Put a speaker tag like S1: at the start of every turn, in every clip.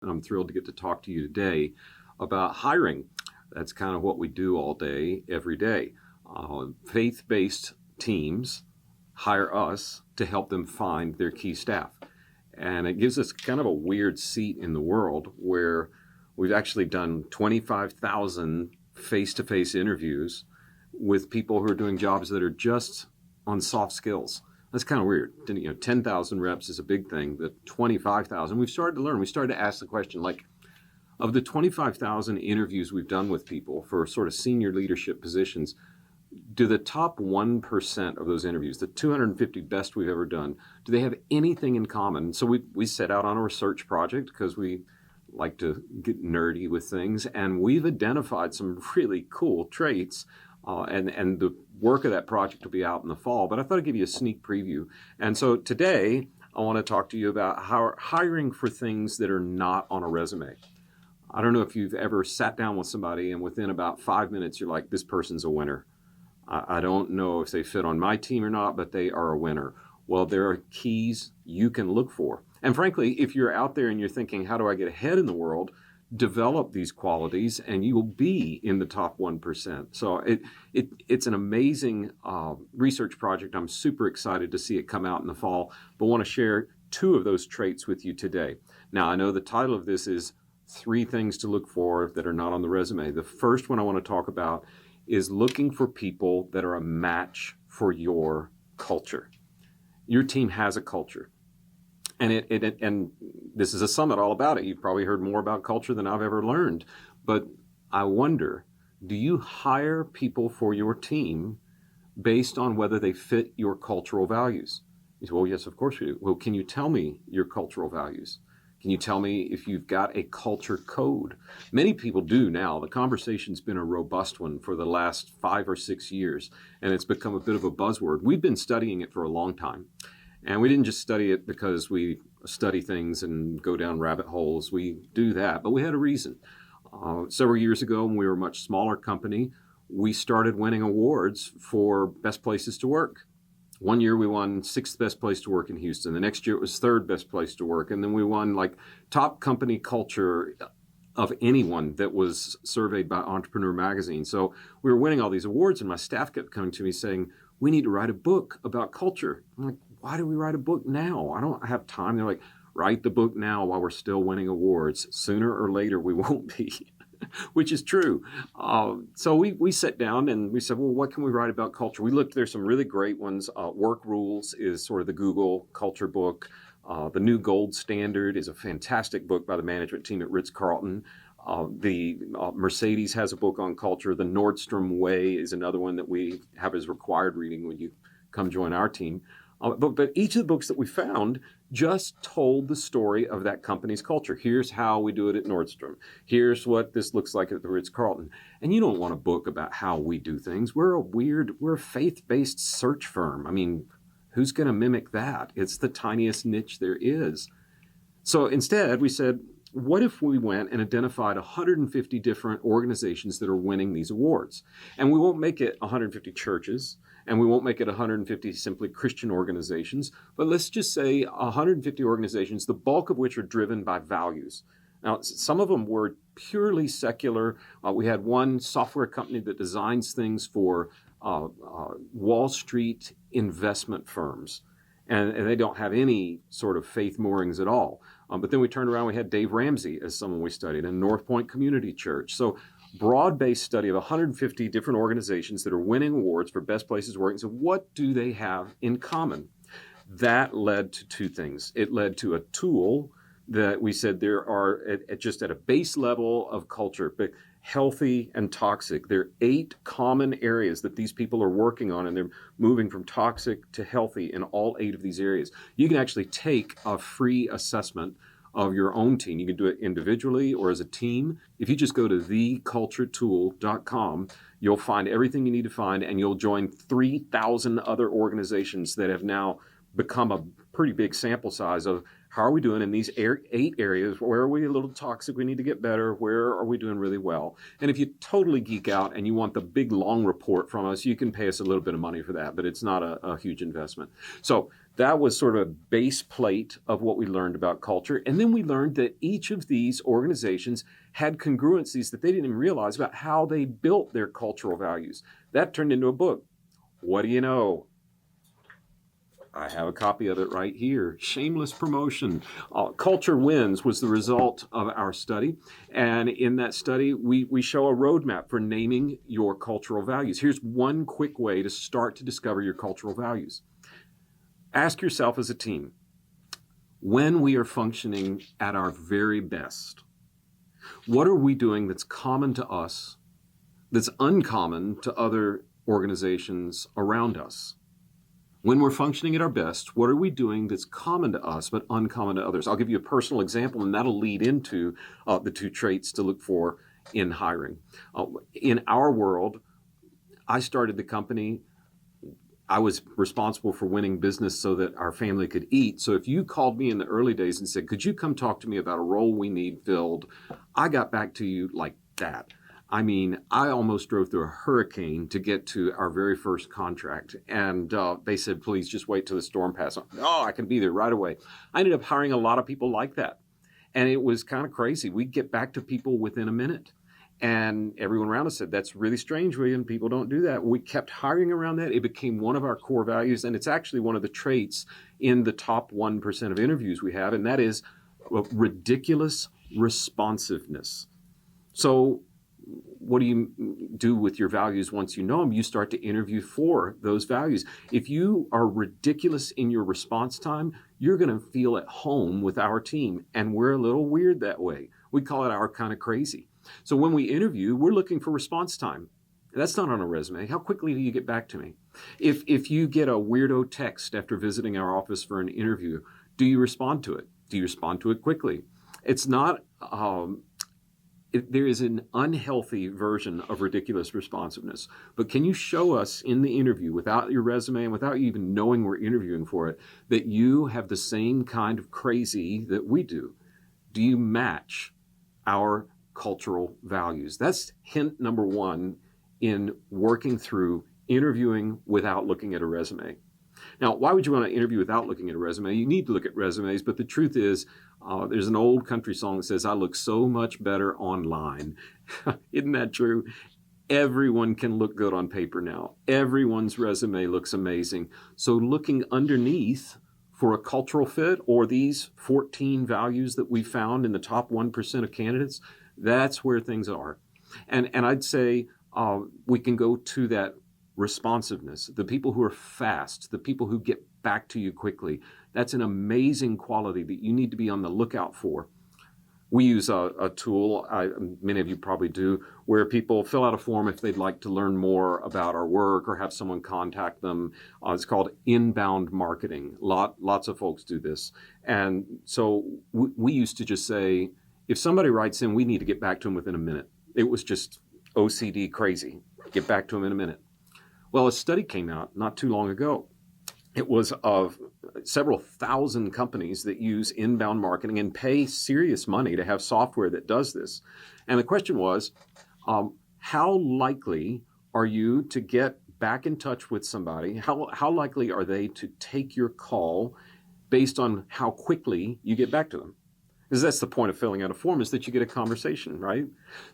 S1: And I'm thrilled to get to talk to you today about hiring. That's kind of what we do all day, every day. Faith-based teams hire us to help them find their key staff. And it gives us kind of a weird seat in the world where we've actually done 25,000 face-to-face interviews with people who are doing jobs that are just on soft skills. That's kind of weird. 10,000 reps is a big thing, but 25,000, we've started to learn. We started to ask the question, like, of the 25,000 interviews we've done with people for sort of senior leadership positions, do the top 1% of those interviews, the 250 best we've ever done, do they have anything in common? So we set out on a research project because we like to get nerdy with things, and we've identified some really cool traits. And the work of that project will be out in the fall, but I thought I'd give you a sneak preview. And so today, I want to talk to you about how hiring for things that are not on a resume. I don't know if you've ever sat down with somebody and within about 5 minutes, you're like, this person's a winner. I don't know if they fit on my team or not, but they are a winner. Well, there are keys you can look for. And frankly, if you're out there and you're thinking, how do I get ahead in the world? Develop these qualities and you will be in the top 1%. So it's an amazing research project. I'm super excited to see it come out in the fall, but want to share two of those traits with you today. Now, I know the title of this is 3 things to look for that are not on the resume. The first one I want to talk about is looking for people that are a match for your culture. Your team has a culture. And this is a summit all about it. You've probably heard more about culture than I've ever learned. But I wonder, do you hire people for your team based on whether they fit your cultural values? You say, well, yes, of course we do. Well, can you tell me your cultural values? Can you tell me if you've got a culture code? Many people do now. The conversation's been a robust one for the last 5 or 6 years, and it's become a bit of a buzzword. We've been studying it for a long time. And we didn't just study it because we study things and go down rabbit holes. We do that, but we had a reason. Several years ago, when we were a much smaller company, we started winning awards for best places to work. One year we won 6th best place to work in Houston. The next year it was 3rd best place to work. And then we won like top company culture of anyone that was surveyed by Entrepreneur Magazine. So we were winning all these awards, and my staff kept coming to me saying, we need to write a book about culture. I'm like, why do we write a book now? I don't have time. They're like, write the book now while we're still winning awards. Sooner or later, we won't be, which is true. So we sat down and we said, well, what can we write about culture? We looked, there's some really great ones. Work Rules is sort of the Google culture book. The New Gold Standard is a fantastic book by the management team at Ritz-Carlton. Mercedes has a book on culture. The Nordstrom Way is another one that we have as required reading when you come join our team. But each of the books that we found just told the story of that company's culture. Here's how we do it at Nordstrom. Here's what this looks like at the Ritz-Carlton. And you don't want a book about how we do things. We're a faith-based search firm. I mean, who's going to mimic that? It's the tiniest niche there is. So instead, we said, what if we went and identified 150 different organizations that are winning these awards? And we won't make it 150 churches, and we won't make it 150 simply Christian organizations, but let's just say 150 organizations, the bulk of which are driven by values. Now, some of them were purely secular. We had one software company that designs things for Wall Street investment firms, and they don't have any sort of faith moorings at all. But then we turned around, we had Dave Ramsey as someone we studied, and North Point Community Church. So broad-based study of 150 different organizations that are winning awards for best places to work. And so what do they have in common? That led to 2 things. It led to a tool that we said there are, just at a base level of culture, but healthy and toxic. There are 8 common areas that these people are working on, and they're moving from toxic to healthy in all 8 of these areas. You can actually take a free assessment of your own team. You can do it individually or as a team. If you just go to theculturetool.com, you'll find everything you need to find, and you'll join 3,000 other organizations that have now become a pretty big sample size of how are we doing in these 8 areas? Where are we a little toxic? We need to get better. Where are we doing really well? And if you totally geek out and you want the big long report from us, you can pay us a little bit of money for that, but it's not a huge investment. So That was sort of a base plate of what we learned about culture. And then we learned that each of these organizations had congruencies that they didn't even realize about how they built their cultural values. That turned into a book. What do you know? I have a copy of it right here. Shameless promotion. Culture Wins was the result of our study. And in that study, we show a roadmap for naming your cultural values. Here's one quick way to start to discover your cultural values. Ask yourself as a team, when we are functioning at our very best, what are we doing that's common to us, that's uncommon to other organizations around us? When we're functioning at our best, what are we doing that's common to us but uncommon to others? I'll give you a personal example, and that'll lead into the two traits to look for in hiring. In our world, I started the company. I was responsible for winning business so that our family could eat. So if you called me in the early days and said, could you come talk to me about a role we need filled? I got back to you like that. I mean, I almost drove through a hurricane to get to our very first contract. And they said, please just wait till the storm passes. Oh, I can be there right away. I ended up hiring a lot of people like that. And it was kind of crazy. We'd get back to people within a minute. And everyone around us said, that's really strange, William. People don't do that. We kept hiring around that. It became one of our core values. And it's actually one of the traits in the top 1% of interviews we have. And that is ridiculous responsiveness. So what do you do with your values once you know them? You start to interview for those values. If you are ridiculous in your response time, you're going to feel at home with our team. And we're a little weird that way. We call it our kind of crazy. So when we interview, we're looking for response time. That's not on a resume. How quickly do you get back to me? If you get a weirdo text after visiting our office for an interview, do you respond to it? Do you respond to it quickly? It's not... there is an unhealthy version of ridiculous responsiveness. But can you show us in the interview, without your resume and without you even knowing we're interviewing for it, that you have the same kind of crazy that we do? Do you match our cultural values? That's hint number one in working through interviewing without looking at a resume. Now, why would you want to interview without looking at a resume? You need to look at resumes, but the truth is, there's an old country song that says, I look so much better online. Isn't that true? Everyone can look good on paper now. Everyone's resume looks amazing. So looking underneath for a cultural fit or these 14 values that we found in the top 1% of candidates, that's where things are. And I'd say we can go to that responsiveness, the people who are fast, the people who get back to you quickly. That's an amazing quality that you need to be on the lookout for. We use a tool, many of you probably do, where people fill out a form if they'd like to learn more about our work or have someone contact them. It's called inbound marketing. Lots of folks do this. And so we used to just say, if somebody writes in, we need to get back to them within a minute. It was just OCD crazy. Get back to them in a minute. Well, a study came out not too long ago. It was of several thousand companies that use inbound marketing and pay serious money to have software that does this. And the question was, how likely are you to get back in touch with somebody? How likely are they to take your call based on how quickly you get back to them? Because that's the point of filling out a form, is that you get a conversation, right?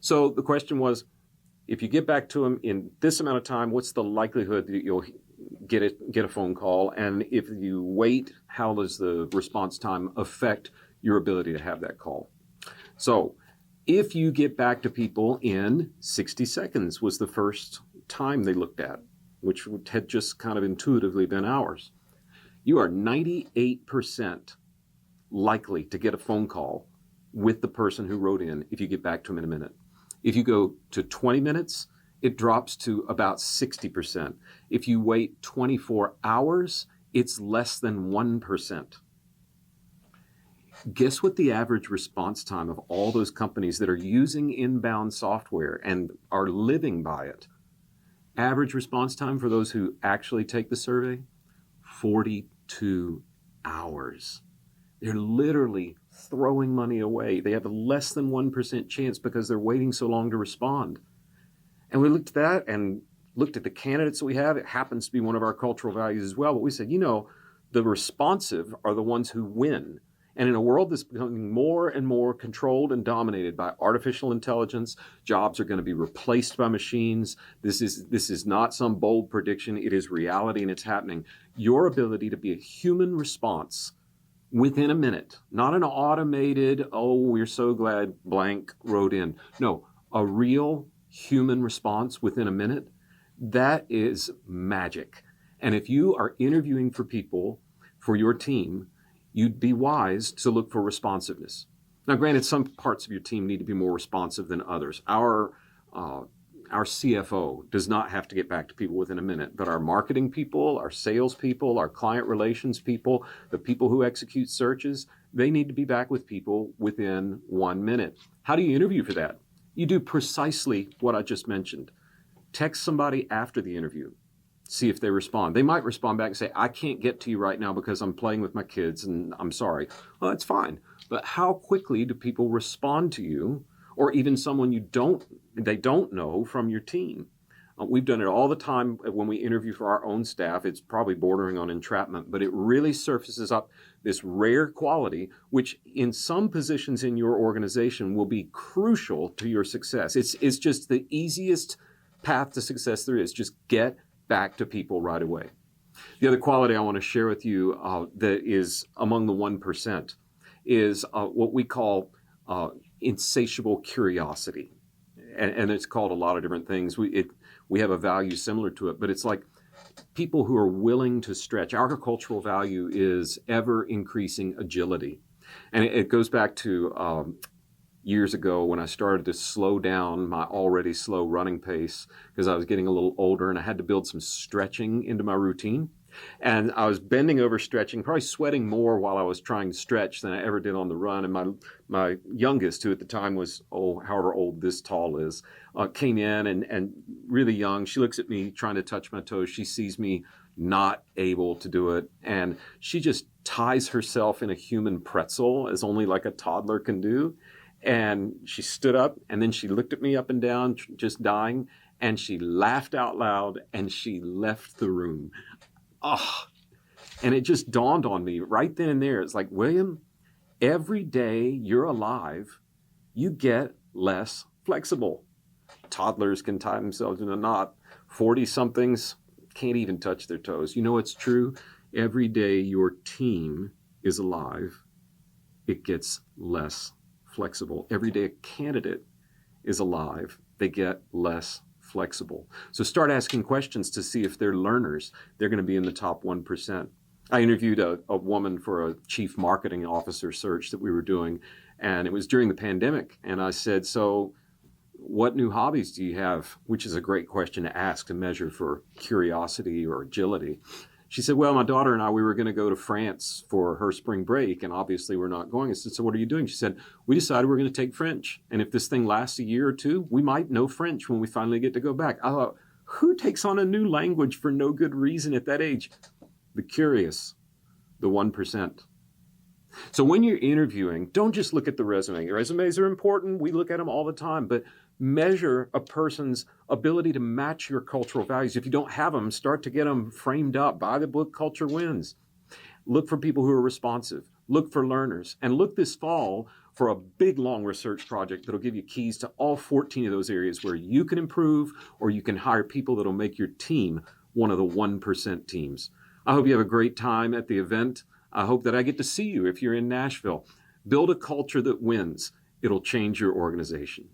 S1: So the question was, if you get back to them in this amount of time, what's the likelihood that you'll get a phone call? And if you wait, how does the response time affect your ability to have that call? So if you get back to people in 60 seconds was the first time they looked at, which had just kind of intuitively been hours, you are 98% likely to get a phone call with the person who wrote in if you get back to them in a minute. If you go to 20 minutes, it drops to about 60%. If you wait 24 hours, it's less than 1%. Guess what the average response time of all those companies that are using inbound software and are living by it? Average response time for those who actually take the survey? 42 hours. They're literally throwing money away. They have a less than 1% chance because they're waiting so long to respond. And we looked at that and looked at the candidates that we have. It happens to be one of our cultural values as well. But we said, The responsive are the ones who win. And in a world that's becoming more and more controlled and dominated by artificial intelligence, jobs are going to be replaced by machines. This is not some bold prediction. It is reality, and it's happening. Your ability to be a human response within a minute, not an automated, oh, we're so glad blank wrote in. No, a real human response within a minute, that is magic. And if you are interviewing for people for your team, you'd be wise to look for responsiveness. Now, granted, some parts of your team need to be more responsive than others. Our CFO does not have to get back to people within a minute, but our marketing people, our sales people, our client relations people, the people who execute searches, they need to be back with people within 1 minute. How do you interview for that? You do precisely what I just mentioned. Text somebody after the interview. See if they respond. They might respond back and say, I can't get to you right now because I'm playing with my kids and I'm sorry. Well, that's fine. But how quickly do people respond to you, or even someone they don't know from your team? We've done it all the time when we interview for our own staff. It's probably bordering on entrapment, but it really surfaces up this rare quality, which in some positions in your organization will be crucial to your success. It's just the easiest path to success there is. Just get back to people right away. The other quality I want to share with you that is among the 1% is what we call insatiable curiosity. And it's called a lot of different things. We have a value similar to it, but it's like people who are willing to stretch. Our cultural value is ever increasing agility. And it goes back to years ago when I started to slow down my already slow running pace because I was getting a little older and I had to build some stretching into my routine. And I was bending over stretching, probably sweating more while I was trying to stretch than I ever did on the run. And my youngest, who at the time was, however old this tall is, came in and really young. She looks at me trying to touch my toes. She sees me not able to do it. And she just ties herself in a human pretzel as only like a toddler can do. And she stood up and then she looked at me up and down, just dying. And she laughed out loud and she left the room. Oh, and it just dawned on me right then and there. It's like, William, every day you're alive, you get less flexible. Toddlers can tie themselves in a knot. 40-somethings can't even touch their toes. You know it's true? Every day your team is alive, it gets less flexible. Every day a candidate is alive, they get less flexible. So start asking questions to see if they're learners. They're going to be in the top 1%. I interviewed a woman for a chief marketing officer search that we were doing, and it was during the pandemic. And I said, so what new hobbies do you have? Which is a great question to ask to measure for curiosity or agility. She said, well, my daughter and I, we were going to go to France for her spring break, and obviously we're not going. I said, so what are you doing? She said, we decided we're going to take French. And if this thing lasts a year or two, we might know French when we finally get to go back. I thought, who takes on a new language for no good reason at that age? The curious, the 1%. So when you're interviewing, don't just look at the resume. Resumes are important. We look at them all the time, but measure a person's ability to match your cultural values. If you don't have them, start to get them framed up. Buy the book, Culture Wins. Look for people who are responsive. Look for learners. And look this fall for a big, long research project that'll give you keys to all 14 of those areas where you can improve or you can hire people that'll make your team one of the 1% teams. I hope you have a great time at the event. I hope that I get to see you if you're in Nashville. Build a culture that wins. It'll change your organization.